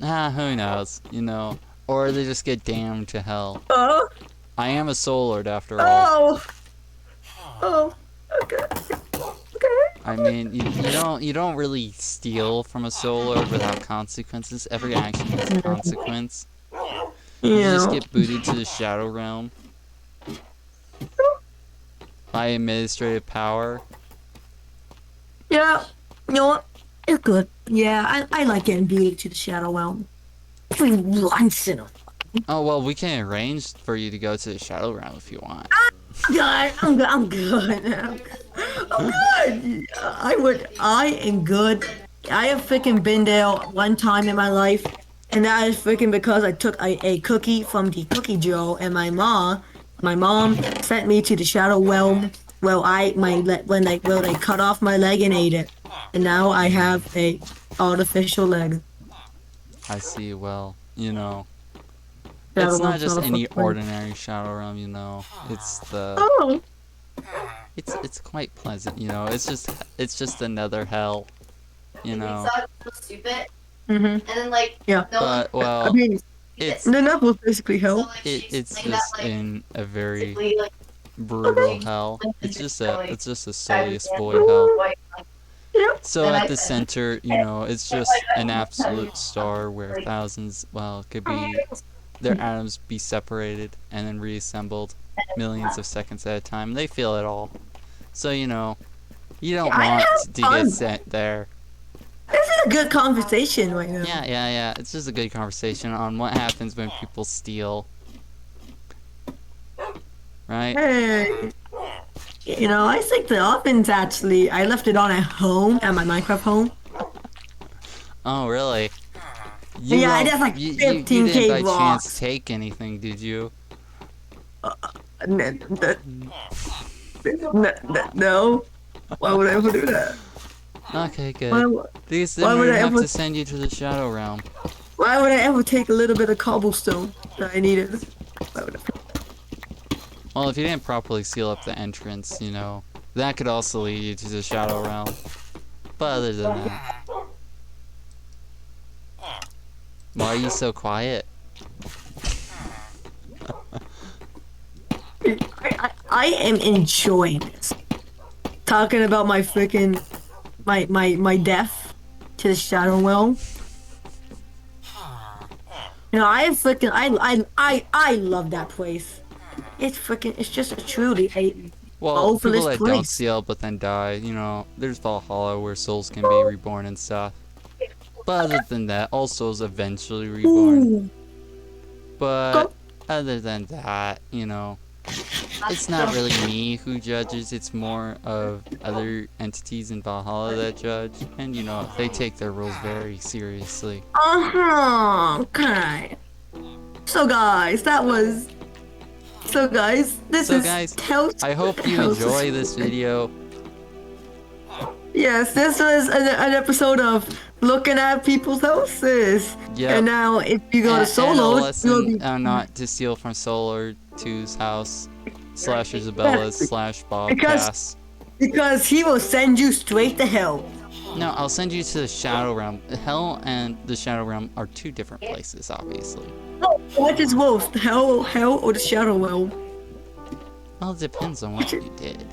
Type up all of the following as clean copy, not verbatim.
Who knows, you know. Or they just get damned to hell. Oh, I am a soul lord after all. oh, oh. Okay, okay. I mean, you don't really steal from a soul lord without consequences. Every action has a consequence. You just Yeah. get booted to the Shadow Realm by administrative power. Yeah. You know what? It's good. Yeah, I like getting booted to the Shadow Realm. Every once in a Oh well, we can arrange for you to go to the Shadow Realm if you want. God, I'm good. I'm good. I'm good. I am good. I have freaking been there one time in my life, and that is freaking because I took a cookie from the cookie jar, and my mom sent me to the Shadow Realm. Well, when they cut off my leg and ate it, and now I have a artificial leg. I see. Well, you know, Shadow it's not Realm's just not a any fucking place. ordinary Shadow Realm. You know, it's the Oh, it's quite pleasant. You know, it's just another hell. You Like we know, saw it so stupid, mm-hmm. and then like Yeah. no one but I well, mean, it's then that was basically so hell. like she it's explained that just like in a very basically like brutal she hell. explained It's it just to a like it's just a guys and soulless dance void hell. white Yep. So then at I the said center, you know, it's just an absolute star where like thousands, well, it could be their atoms be separated and then reassembled millions of seconds at a time. They feel it all. So, you know, you don't I want have to get fun. sent there. This is a good conversation right now. Yeah. It's just a good conversation on what happens when people steal, right? Hey, I think the ovens actually, I left it on at home, at my Minecraft home. Oh, really? You Yeah, it don't, has like you didn't 15K by chance blocks. take anything, did you? N- n- No, why would I ever do that? Okay, Why, good. Because then why we would would I have ever, to send you to the Shadow Realm. why would I ever take a little bit of cobblestone that I needed? Why would I? Well, if you didn't properly seal up the entrance, you know, that could also lead you to the Shadow Realm. But other than that, why are you so quiet? I am enjoying this. Talking about my freaking, my death to the Shadow Realm. I freaking I love that place. It's just a truly a Well, people marvelous that don't place. seal but then die, you know, there's Valhalla where souls can be reborn and stuff. But other than that, all souls eventually reborn. Ooh, But go. other than that, you know, it's not really me who judges, it's more of other entities in Valhalla that judge. And, you know, they take their rules very seriously. Okay. So guys, this So, is guys, Tales I hope you Tales of enjoy this video. Yes, this was an episode of looking at people's houses. Yep. And now if you go to And a solo, you'll lesson be not to steal from Solar 2's house, slash yes, Isabella's, slash because Bobcast. because he will send you straight to hell. No, I'll send you to the Shadow Realm. Hell and the Shadow Realm are two different places, obviously. Oh, what is worse, hell or the shadow realm? Well, it depends on what you did.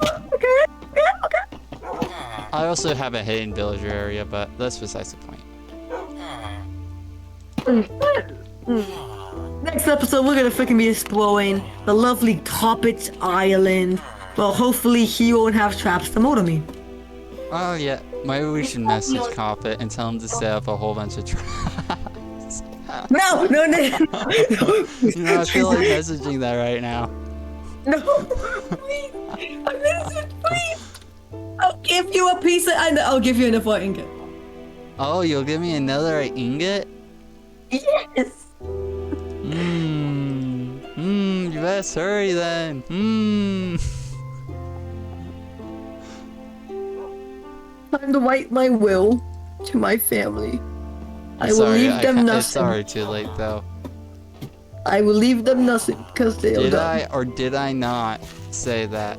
Okay, yeah, okay. I also have a hidden villager area, but that's besides the point. Next episode, we're gonna freaking be exploring the lovely Coppit Island. Well, hopefully he won't have traps to motor me. Oh yeah, maybe we should message Coppit and tell him to set up a whole bunch of traps. No, no, no, You know, I feel like messaging that right now. no, please, I'm innocent, please. I'll give you a piece of, I'll give you another ingot. Oh, you'll give me another ingot? Yes. You best hurry then. Time to write my will to my family. I will Sorry, leave them it's nothing. already too late though. I will leave them nothing because they are Did done. I or did I not say that?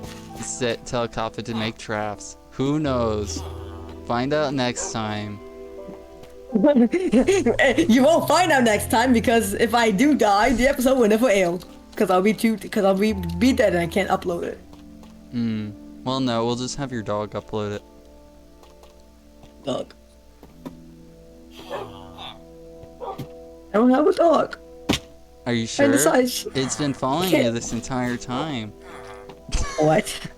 Tell Coppit to make traps. Who knows? Find out next time. You won't find out next time because if I do die, the episode will never air. Because I'll be dead and I can't upload it. Hmm. Well, no, we'll just have your dog upload it. Dog. I don't have a dog. Are you sure? And besides, It's been following you this entire time. what?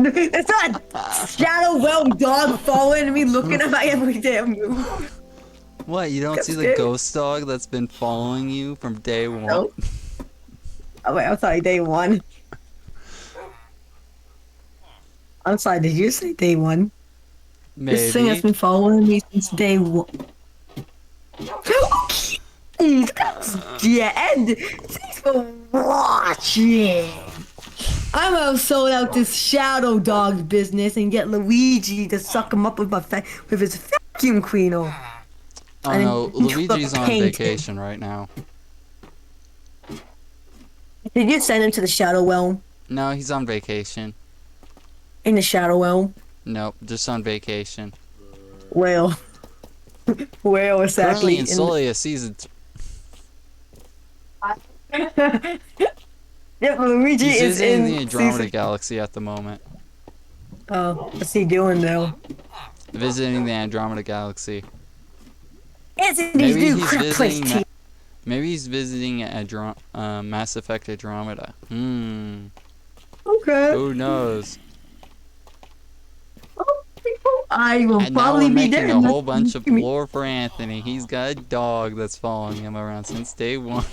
It's not Shadow Realm dog following me, looking at my every damn move. What, you don't Got see the scared. ghost dog that's been following you from day one? No. Oh wait, I'm sorry, day one. I'm sorry, did you say day one? This thing has Maybe. been following me since day one. Dead. Thanks for watching. I'm gonna sold out this Shadow Dog business and get Luigi to suck him up with with his vacuum cleaner. Oh And no, then Luigi's on paint vacation right now. him. Did you send him to the Shadow Realm? No, he's on vacation. In the Shadow Realm? Nope, just on vacation. Well, where Currently exactly? in Solia season. Yeah, Luigi He's is visiting in the Andromeda season. Galaxy at the moment. Oh, what's he doing though? Visiting the Andromeda Galaxy. Answer these Maybe new he's crap visiting. questions. Maybe he's visiting Mass Effect Andromeda. Okay. Who knows? I will And now probably we're be making there. a whole bunch of lore for Anthony. He's got a dog that's following him around since day one.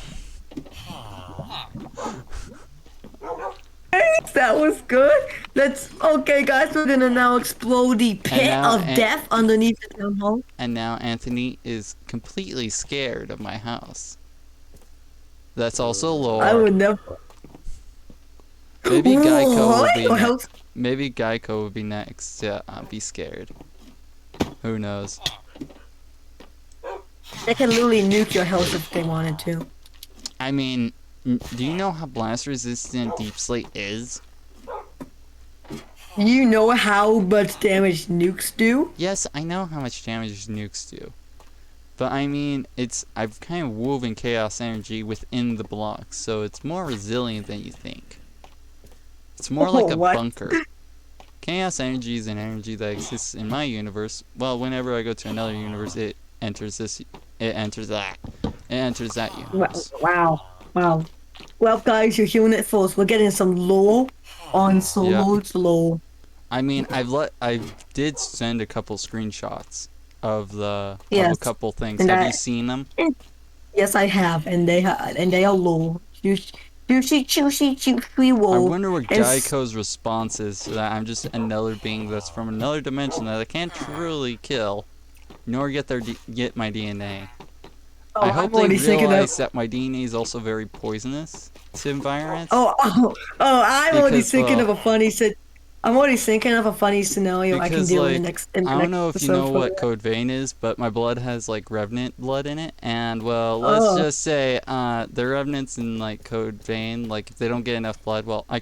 That was good. Let's okay, guys. We're gonna now explode the pit now of death underneath the town hall. And now Anthony is completely scared of my house. That's also lore. I would never. Maybe Geico will be What? next. Maybe Geico will be next to be scared. Who knows? They can literally nuke your house if they wanted to. I mean, do you know how blast resistant Deep Slate is? You know how much damage nukes do? Yes, I know how much damage nukes do. But I mean, I've kind of woven chaos energy within the blocks, so it's more resilient than you think. It's more like a What? bunker. Chaos energy is an energy that exists in my universe. Well, whenever I go to another universe, it enters this. It enters that. It enters that universe. Wow. Wow. Well, guys, you're hearing it first. We're getting some lore on Solo's lore. I mean, I did send a couple screenshots of a Yes. couple things. And Have I- you seen them? Yes, I have, and they are lore. Juicy, I wool. wonder what And s- Geico's response is to that. I'm just another being that's from another dimension that I can't truly kill, nor get get my DNA. Oh, I I'm hope they already thinking realize that my DNA is also very poisonous to environments. I'm already Because, thinking well- of a funny I'm already thinking of a funny scenario I can Because, do like, in the next. In the I don't next know if you episode know for what that. Code Vein is, but my blood has like Revenant blood in it, and well, let's Oh. just say the Revenants in like Code Vein, like if they don't get enough blood, well, I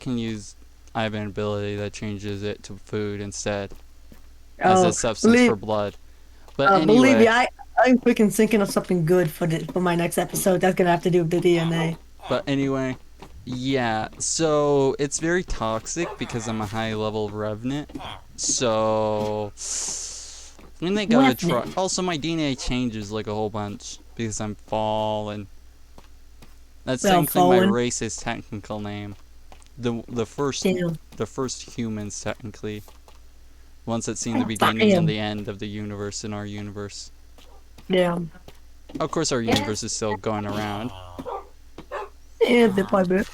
have an ability that changes it to food instead as a substance for blood. But anyway, Believe me, I'm freaking thinking of something good for my next episode. That's gonna have to do with the DNA. But anyway, yeah, so it's very toxic because I'm a high level revenant. So when they gotta try, Revenant. also my DNA changes like a whole bunch because I'm fallen. That's Well, technically fallen. my race's technical name. The first Damn. humans technically. Ones that seen the beginning Damn. and the end of the universe in our universe. Yeah. Of course, our universe is still going around. Yeah, bit by bit.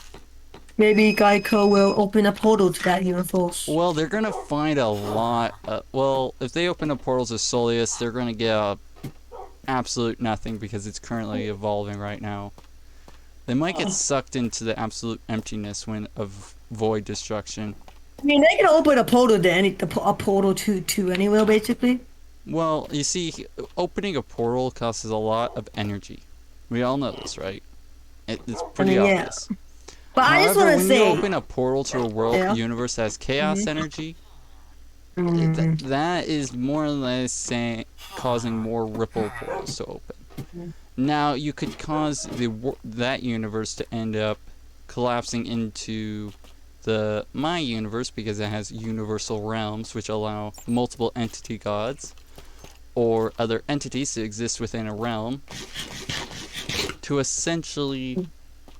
Maybe Geico will open a portal to that universe. Well, they're gonna find a lot. Well, if they open up portals to Solius, they're gonna get absolute nothing because it's currently evolving right now. They might get sucked into the absolute emptiness of void destruction. I mean, they can open a portal to a portal to anywhere, basically. Well, you see, opening a portal costs a lot of energy. We all know this, right? It's pretty yeah. obvious. But I just However, want to when say, you open a portal to a world Yeah. universe that has chaos energy, that is more or less saying causing more ripple portals to open. Now you could cause that universe to end up collapsing into my universe because it has universal realms which allow multiple entity gods or other entities to exist within a realm to essentially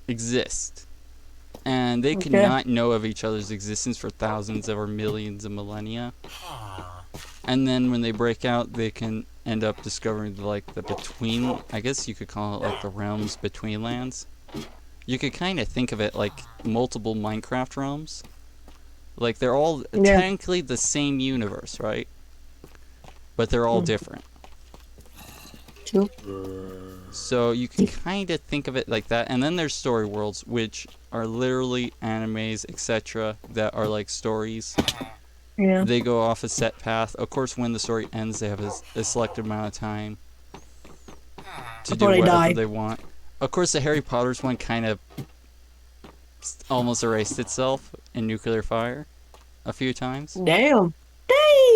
exist. And they could Okay. not know of each other's existence for thousands or millions of millennia. And then when they break out, they can end up discovering like the between, I guess you could call it like the realms between lands. You could kind of think of it like multiple Minecraft realms. Like they're all Yeah. technically the same universe, right? But they're all different. True. So you can kind of think of it like that. And then there's story worlds, which are literally animes, etc., that are like stories. Yeah. They go off a set path. Of course, when the story ends, they have a selected amount of time to do Before they whatever die. they want. Of course, the Harry Potter's one kind of almost erased itself in nuclear fire a few times Damn.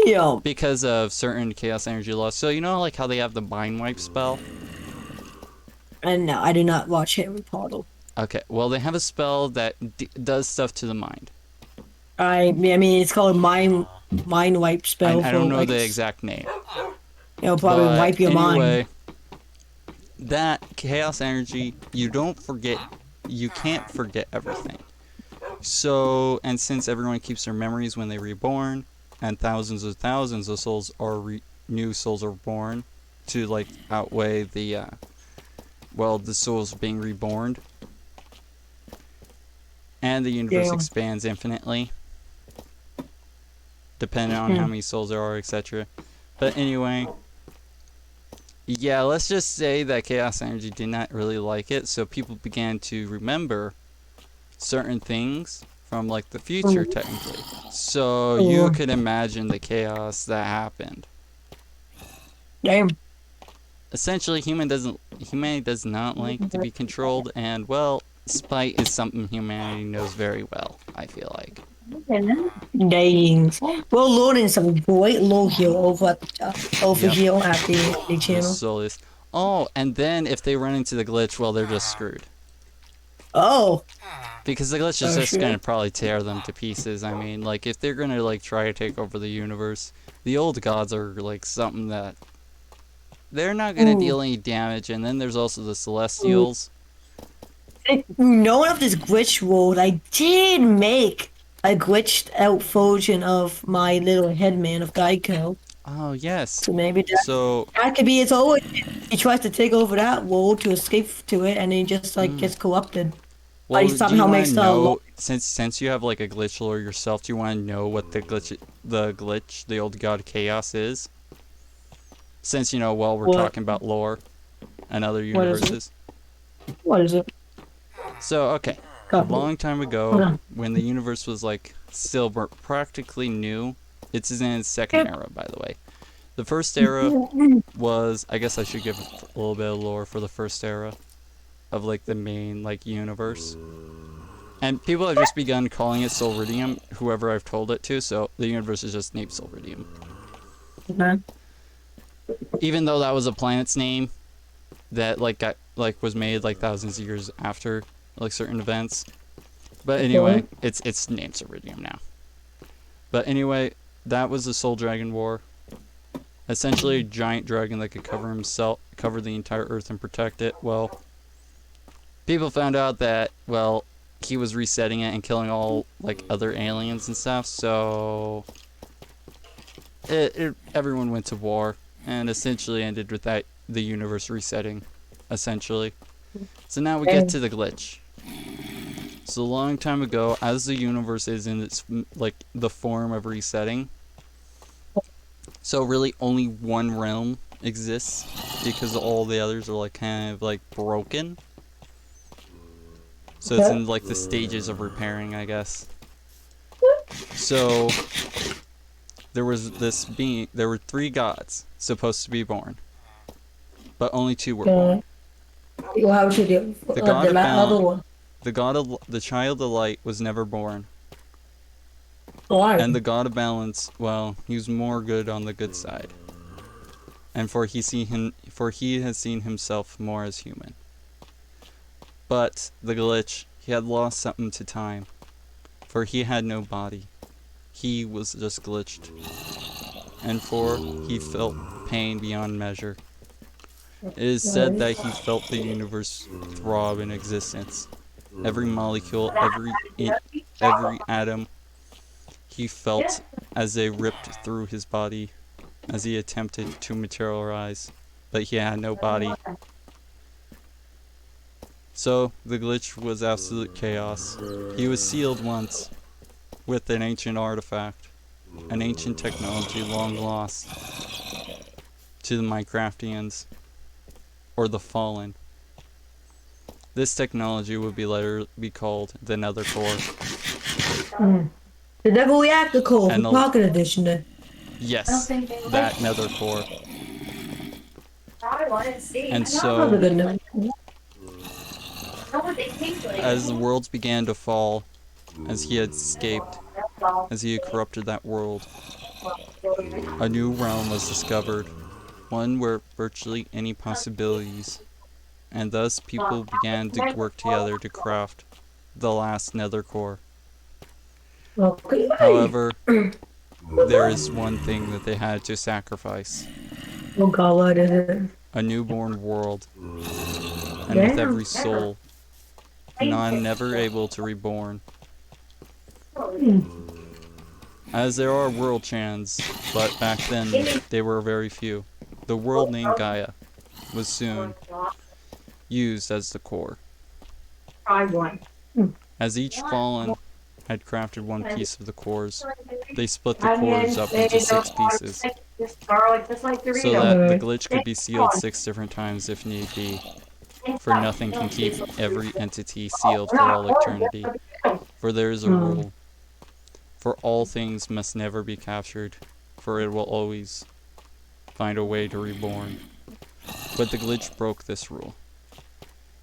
Damn. because of certain chaos energy loss. So you know like how they have the mind wipe spell? And no, I do not watch Harry Potter. Okay, well they have a spell that does stuff to the mind. I mean, it's called mind wipe spell I don't for know like the exact name. it'll probably But wipe your mind. anyway, that chaos energy, you can't forget everything. So, and since everyone keeps their memories when they're reborn, and thousands of souls are new souls are born to like outweigh the the souls being reborn, and the universe Damn. expands infinitely, depending on how many souls there are, etc. But anyway, yeah, let's just say that chaos energy did not really like it, so people began to remember certain things from like the future technically. So you could imagine the chaos that happened. Damn. Essentially, humanity does not like to be controlled, and well, spite is something humanity knows very well, I feel like. Dang. We're loading some great low here over Yep, here at the the channel. soulless. Oh, and then if they run into the glitch, well, they're just screwed. Oh. Because the glitch is Oh just shit. gonna probably tear them to pieces. I mean, like, if they're gonna, like, try to take over the universe, the old gods are, like, something that they're not gonna deal any damage, and then there's also the Celestials. Knowing of this glitch world, I did make a glitched out version of my little headman of Geico. Oh, yes. So maybe So, that could be its own. He tries to take over that world to escape to it, and he just like gets corrupted. But he well, do you somehow want makes to the law. know, since you have, like, a glitch lore yourself, do you want to know what the old god Chaos is? Since, you know, well, we're What? talking about lore and other What is it? universes. What is it? So, okay. A Copy. long time ago, when the universe was like still practically new, it's in its second era, by the way. The first era was, I guess I should give a little bit of lore for the first era of like the main like universe. And people have just begun calling it Solridium, whoever I've told it to, so the universe is just named Solridium. Okay. Even though that was a planet's name that like got like was made like thousands of years after like certain events. But anyway, it's named Iridium now. But anyway, that was the Soul Dragon War. Essentially a giant dragon that could cover the entire Earth and protect it. Well, people found out that, well, he was resetting it and killing all like other aliens and stuff, so everyone went to war and essentially ended with that the universe resetting, essentially. So now we get to the glitch. So a long time ago, as the universe is in its like the form of resetting, so really only one realm exists because all the others are like kind of like broken. So it's in like the stages of repairing, I guess. So there were three gods supposed to be born, but only two were born. You have to do The god the of other balance, one. the child of light was never born. Why? And the god of balance, well, he was more good on the good side. And for he has seen himself more as human. But the glitch, he had lost something to time, for he had no body. He was just glitched. And for he felt pain beyond measure. It is said that he felt the universe throb in existence. Every molecule, every atom, he felt as they ripped through his body as he attempted to materialize, but he had no body. So the glitch was absolute chaos. He was sealed once with an ancient artifact, an ancient technology long lost to the Minecraftians, or the Fallen. This technology would be later be called the Nether Core. The Devil Reactor Core And for Pocket Edition then. yes, that Nether Core. And Probably so, good enough. as the worlds began to fall, as he had escaped, as he had corrupted that world, a new realm was discovered, one where virtually any possibilities, and thus people began to work together to craft the last Nether Core. Okay. However, there is one thing that they had to sacrifice. Oh god, what is it? A newborn world, and with Damn. every soul, none never able to reborn. As there are world chans, but back then they were very few. The world named Gaia was soon used as the core. As each fallen had crafted one piece of the cores, they split the cores up into 6 pieces, so that the glitch could be sealed 6 different times if need be, for nothing can keep every entity sealed for all eternity. For there is a rule, for all things must never be captured, for it will always find a way to reborn. But the glitch broke this rule,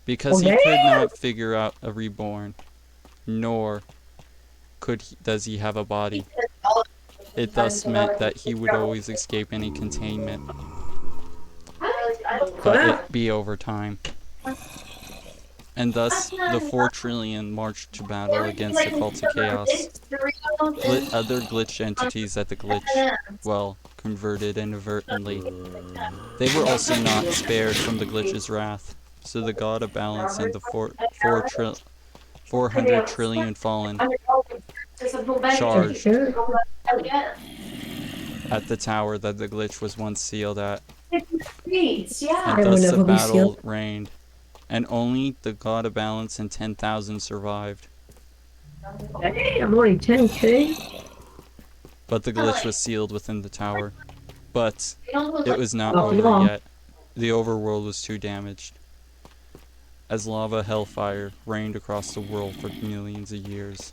because he could not figure out a reborn, nor does he have a body. It thus meant that he would always escape any containment, but it be over time. And thus, the 4 trillion marched to battle against the cult of chaos. Other glitched entities that the glitch, well, converted inadvertently. They were also not spared from the glitch's wrath, so the god of balance and the 400 trillion fallen charged at the tower that the glitch was once sealed at. And thus the battle reigned, and only the god of balance and 10,000 survived. Hey, I'm only 10k. But the glitch was sealed within the tower. But it was not over yet. The overworld was too damaged, as lava hellfire rained across the world for millions of years.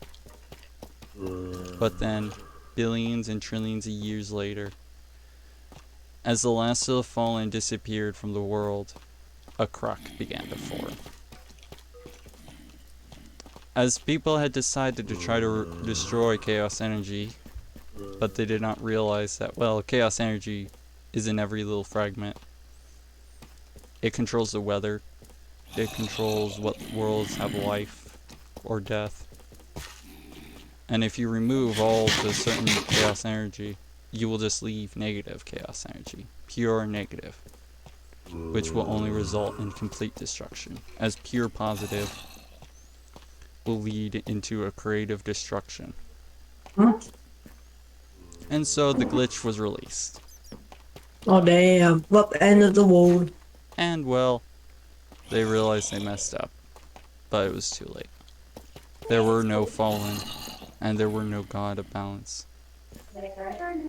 But then, billions and trillions of years later, as the last of the fallen disappeared from the world, a crack began to form. As people had decided to try to destroy chaos energy, but they did not realize that, well, chaos energy is in every little fragment. It controls the weather. It controls what worlds have life or death. And if you remove all the certain chaos energy, you will just leave negative chaos energy, pure negative, which will only result in complete destruction, as pure positive will lead into a creative destruction. And so the glitch was released. Oh damn, what end of the world? And well, they realized they messed up, but it was too late. There were no fallen, and there were no god of balance.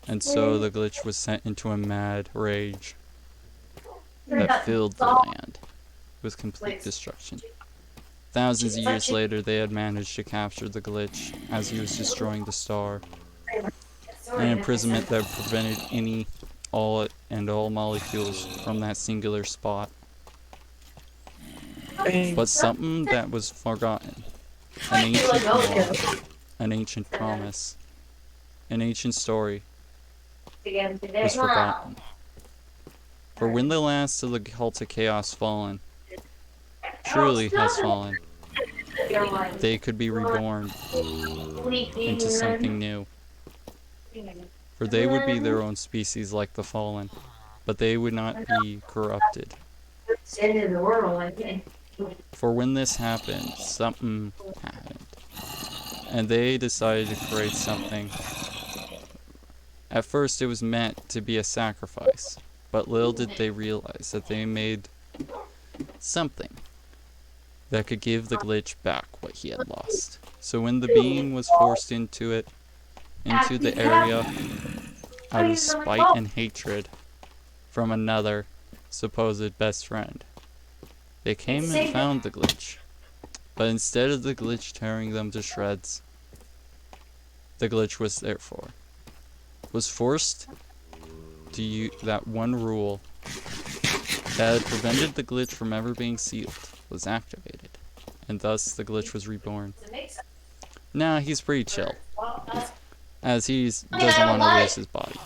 And so the glitch was sent into a mad rage that filled the land with complete destruction. Thousands of years later, they had managed to capture the glitch as he was destroying the star. An imprisonment that prevented all molecules from that singular spot. But something that was forgotten. An ancient law, an ancient promise. an ancient story was forgotten. For when the last of the cult of chaos fallen, truly has fallen, they could be reborn into something new. For they would be their own species like the fallen, but they would not be corrupted. For when this happened, something happened. And they decided to create something. At first it was meant to be a sacrifice, but little did they realize that they made something that could give the glitch back what he had lost. So when the being was forced into the area, out of spite and hatred from another supposed best friend, they came and found the glitch. But instead of the glitch tearing them to shreds, the glitch was forced to use that one rule that had prevented the glitch from ever being sealed was activated, and thus the glitch was reborn. Now he's pretty chill, as he doesn't want to lose his body.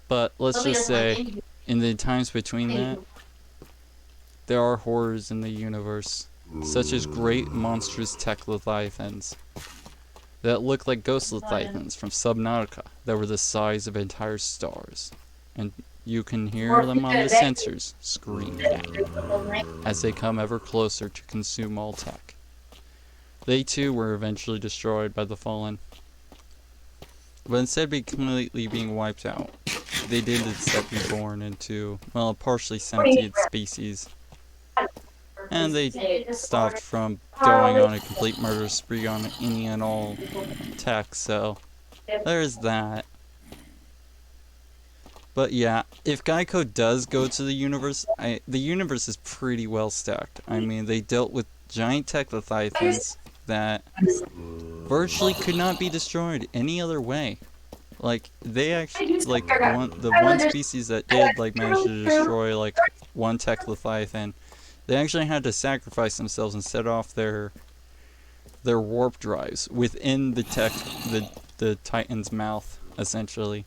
But let's just say, in the times between that, there are horrors in the universe, such as great monstrous tech leviathans that look like ghost leviathans from Subnautica that were the size of entire stars, and you can hear them on the sensors screaming at you as they come ever closer to consume all tech. They too were eventually destroyed by the Fallen, but instead of completely being wiped out, they did instead reborn into, well, a partially sentient species. And they stopped from going on a complete murder spree on any and all tech, so there's that. But yeah, if Geico does go to the universe, the universe is pretty well stacked. I mean, they dealt with giant tech leviathans that virtually could not be destroyed any other way. Like, they actually, like, the one species that did, like, manage to destroy, like, one tech leviathan, they actually had to sacrifice themselves and set off their warp drives within the the Titan's mouth, essentially.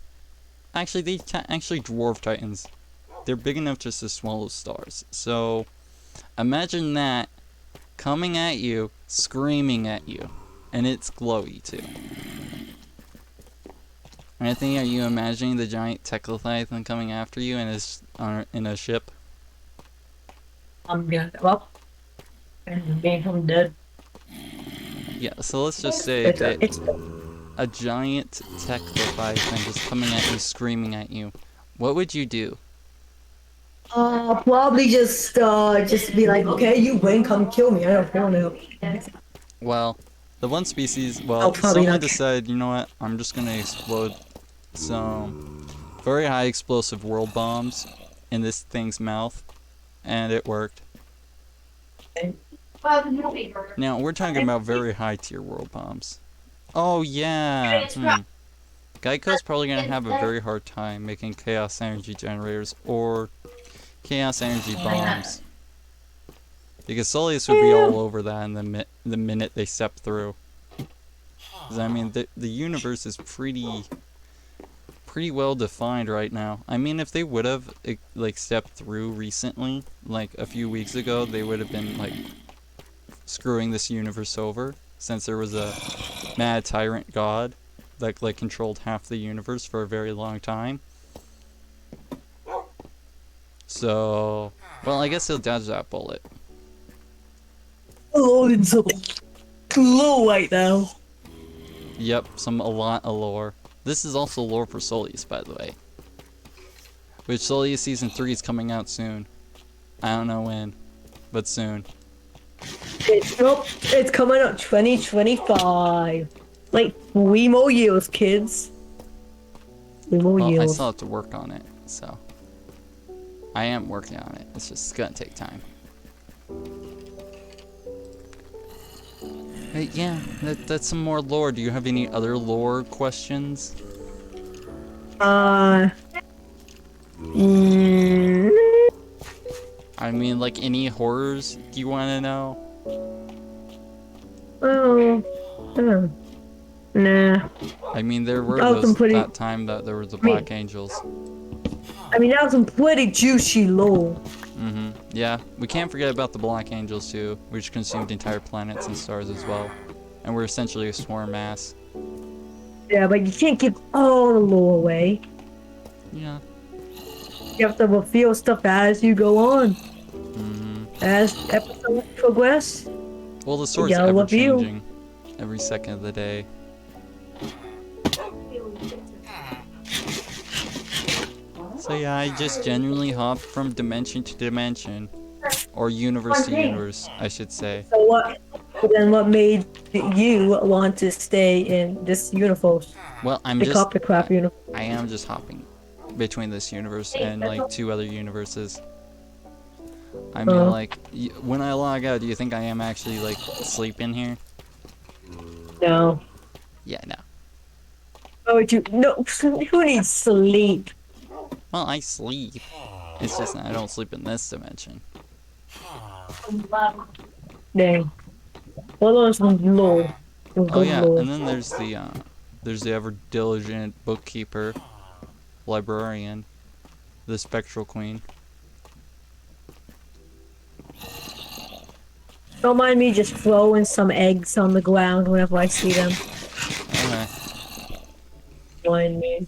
Actually, actually dwarf Titans. They're big enough just to swallow stars. So, imagine that coming at you, screaming at you, and it's glowy too. Anthony, are you imagining the giant tech leviathan coming after you in a ship? Yeah, well, I'm dead. Yeah, so let's just say that a giant tech leviathan just coming at you, screaming at you. What would you do? Probably just be like, okay, you win, come kill me. I don't know. Well, the one species, I'll probably someone not. decided, you know what, I'm just gonna explode some very high explosive world bombs in this thing's mouth, and it worked. Now, we're talking about very high tier world bombs. Oh yeah, Geico's probably gonna have a very hard time making chaos energy generators or chaos energy bombs, because Soleus would be all over that in the minute they step through. Because I mean, the universe is pretty well defined right now. I mean, if they would have like stepped through recently, like a few weeks ago, they would have been like screwing this universe over, since there was a mad tyrant god that like controlled half the universe for a very long time. So, well, I guess he'll dodge that bullet. Loading something low right now. Yep, a lot of lore. This is also lore for Soleus, by the way. Which Soleus Season 3 is coming out soon. I don't know when, but soon. It's coming out 2025. Like 3 more years, kids. 3 more Well, I years. still have to work on it, so. I am working on it. It's just gonna take time. Hey, yeah, that's some more lore. Do you have any other lore questions? Mm, I mean, like any horrors you want to know? well, Nah. I mean, there were That was some those pretty. that time that there were the I mean, Black Angels. that was some pretty juicy lore. Yeah, we can't forget about the Black Angels too, which consumed entire planets and stars as well. And we're essentially a swarm mass. Yeah, but you can't give all the lore away. Yeah. You have to reveal stuff as you go on. Mm-hmm. As episodes progress, Well, the you story's gotta ever reveal. changing, every second of the day. So yeah, I just genuinely hopped from dimension to dimension. Or universe to universe, I should say. So what? Then what made you want to stay in this universe? Well, The CoppitCraft universe. I am just hopping between this universe and like 2 other universes. I mean, Uh, like, when I log out, do you think I am actually like sleeping here? no. Yeah, no. Oh, you no. Who needs sleep? Well, I sleep. It's just that I don't sleep in this dimension. Dang. Well, on some lore. Some Oh good yeah, lore. and then there's the ever diligent bookkeeper, librarian, the spectral queen. Don't mind me just throwing some eggs on the ground whenever I see them. Okay. Mind me.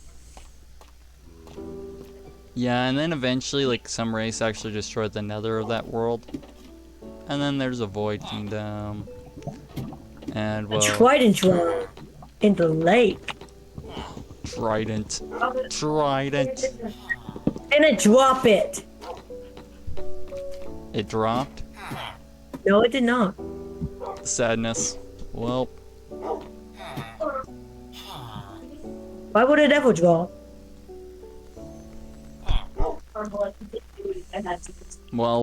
Yeah, and then eventually, like, some race actually destroyed the nether of that world. And then there's a void kingdom. And, A well, trident drop in the lake. trident. Trident. And it drop it. It dropped. No, it did not. Sadness. Well, Why would it ever drop? well,